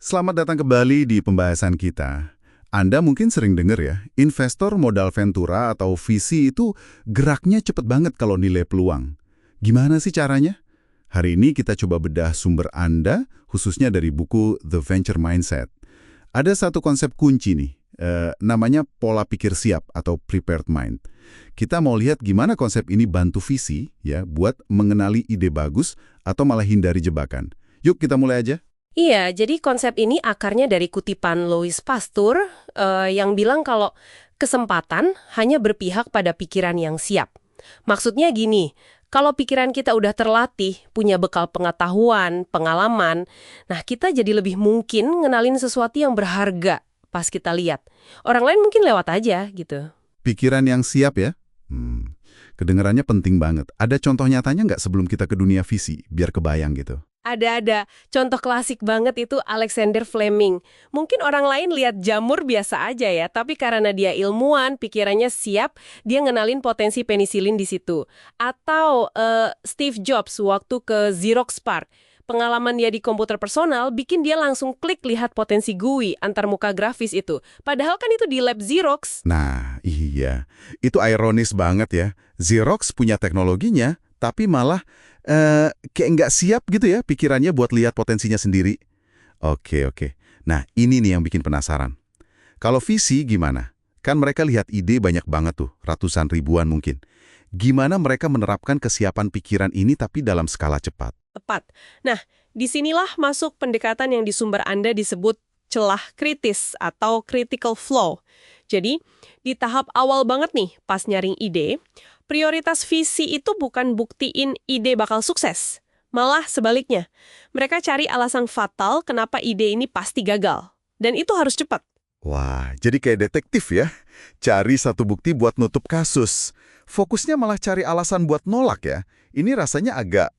Selamat datang kembali di pembahasan kita. Anda mungkin sering dengar ya, investor modal ventura atau VC itu geraknya cepet banget kalau nilai peluang. Gimana sih caranya? Hari ini kita coba bedah sumber Anda, khususnya dari buku The Venture Mindset. Ada satu konsep kunci nih, namanya pola pikir siap atau prepared mind. Kita mau lihat gimana konsep ini bantu VC ya, buat mengenali ide bagus atau malah hindari jebakan. Yuk kita mulai aja. Iya, jadi konsep ini akarnya dari kutipan Louis Pasteur yang bilang kalau kesempatan hanya berpihak pada pikiran yang siap. Maksudnya gini, kalau pikiran kita udah terlatih, punya bekal pengetahuan, pengalaman, nah kita jadi lebih mungkin ngenalin sesuatu yang berharga pas kita lihat. Orang lain mungkin lewat aja gitu. Pikiran yang siap ya? Kedengarannya penting banget. Ada contoh nyatanya nggak sebelum kita ke dunia visi, biar kebayang gitu? Ada. Contoh klasik banget itu Alexander Fleming. Mungkin orang lain lihat jamur biasa aja ya, tapi karena dia ilmuwan, pikirannya siap, dia ngenalin potensi penisilin di situ. Atau Steve Jobs waktu ke Xerox PARC. Pengalaman dia di komputer personal bikin dia langsung klik lihat potensi GUI antar muka grafis itu. Padahal kan itu di lab Xerox. Nah, iya. Itu ironis banget ya. Xerox punya teknologinya, tapi malah kayak nggak siap gitu ya pikirannya buat lihat potensinya sendiri. Oke. Nah, ini nih yang bikin penasaran. Kalau visi gimana? Kan mereka lihat ide banyak banget tuh, ratusan ribuan mungkin. Gimana mereka menerapkan kesiapan pikiran ini tapi dalam skala cepat? Tepat. Nah, disinilah masuk pendekatan yang di sumber Anda disebut celah kritis atau critical flow. Jadi, di tahap awal banget nih, pas nyaring ide, prioritas visi itu bukan buktiin ide bakal sukses. Malah sebaliknya, mereka cari alasan fatal kenapa ide ini pasti gagal. Dan itu harus cepat. Wah, jadi kayak detektif ya. Cari satu bukti buat nutup kasus. Fokusnya malah cari alasan buat nolak ya. Ini rasanya agak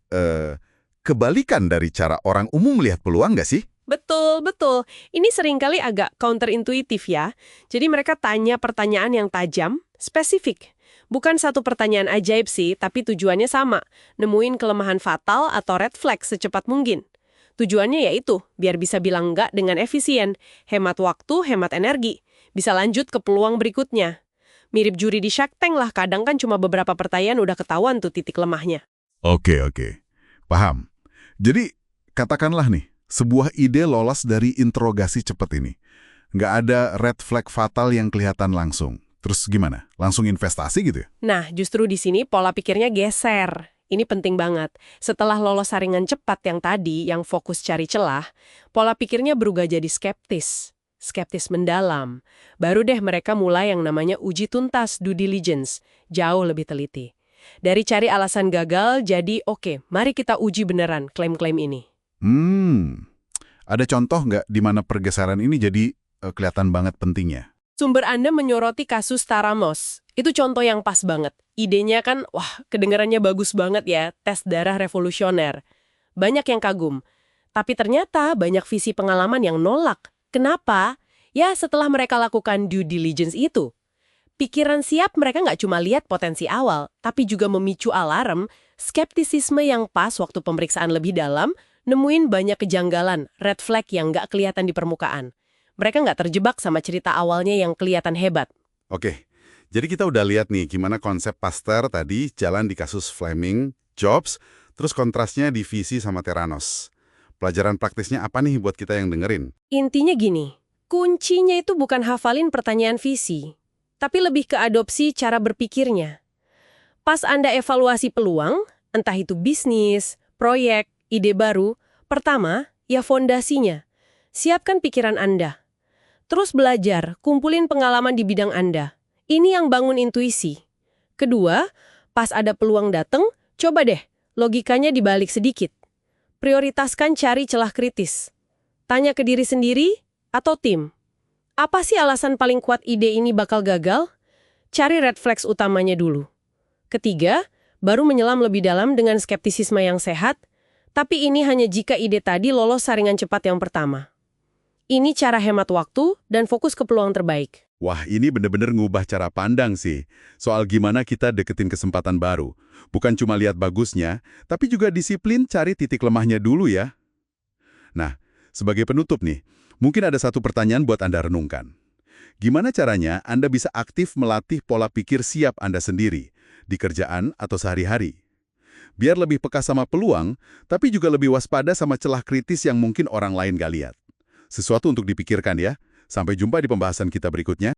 kebalikan dari cara orang umum lihat peluang nggak sih? Betul. Ini seringkali agak counterintuitif ya. Jadi mereka tanya pertanyaan yang tajam, spesifik. Bukan satu pertanyaan ajaib sih, tapi tujuannya sama. Nemuin kelemahan fatal atau red flag secepat mungkin. Tujuannya yaitu, biar bisa bilang enggak dengan efisien. Hemat waktu, hemat energi. Bisa lanjut ke peluang berikutnya. Mirip juri di Shark Tank lah, kadang kan cuma beberapa pertanyaan udah ketahuan tuh titik lemahnya. Oke. Paham. Jadi, katakanlah nih, sebuah ide lolos dari interogasi cepat ini. Nggak ada red flag fatal yang kelihatan langsung. Terus gimana? Langsung investasi gitu ya? Nah, justru di sini pola pikirnya geser. Ini penting banget. Setelah lolos saringan cepat yang tadi, yang fokus cari celah, pola pikirnya berubah jadi skeptis. Skeptis mendalam. Baru deh mereka mulai yang namanya uji tuntas, due diligence. Jauh lebih teliti. Dari cari alasan gagal, jadi oke, mari kita uji beneran klaim-klaim ini. Ada contoh nggak di mana pergeseran ini jadi kelihatan banget pentingnya? Sumber Anda menyoroti kasus Taramos. Itu contoh yang pas banget. Idenya kan, wah, kedengarannya bagus banget ya, tes darah revolusioner. Banyak yang kagum. Tapi ternyata banyak visi pengalaman yang nolak. Kenapa? Ya setelah mereka lakukan due diligence itu. Pikiran siap mereka nggak cuma lihat potensi awal, tapi juga memicu alarm, skeptisisme yang pas waktu pemeriksaan lebih dalam, nemuin banyak kejanggalan, red flag yang nggak kelihatan di permukaan. Mereka nggak terjebak sama cerita awalnya yang kelihatan hebat. Oke, jadi kita udah lihat nih gimana konsep Pasteur tadi jalan di kasus Fleming, Jobs, terus kontrasnya di visi sama Theranos. Pelajaran praktisnya apa nih buat kita yang dengerin? Intinya gini, kuncinya itu bukan hafalin pertanyaan visi, tapi lebih ke adopsi cara berpikirnya. Pas Anda evaluasi peluang, entah itu bisnis, proyek, ide baru, pertama, ya fondasinya. Siapkan pikiran Anda. Terus belajar, kumpulin pengalaman di bidang Anda. Ini yang bangun intuisi. Kedua, pas ada peluang dateng, coba deh, logikanya dibalik sedikit. Prioritaskan cari celah kritis. Tanya ke diri sendiri atau tim. Apa sih alasan paling kuat ide ini bakal gagal? Cari red flags utamanya dulu. Ketiga, baru menyelam lebih dalam dengan skeptisisme yang sehat, tapi ini hanya jika ide tadi lolos saringan cepat yang pertama. Ini cara hemat waktu dan fokus ke peluang terbaik. Wah, ini bener-bener ngubah cara pandang sih. Soal gimana kita deketin kesempatan baru. Bukan cuma lihat bagusnya, tapi juga disiplin cari titik lemahnya dulu ya. Nah, Sebagai penutup nih, mungkin ada satu pertanyaan buat Anda renungkan. Gimana caranya Anda bisa aktif melatih pola pikir siap Anda sendiri, di kerjaan atau sehari-hari? Biar lebih peka sama peluang, tapi juga lebih waspada sama celah kritis yang mungkin orang lain gak lihat. Sesuatu untuk dipikirkan ya. Sampai jumpa di pembahasan kita berikutnya.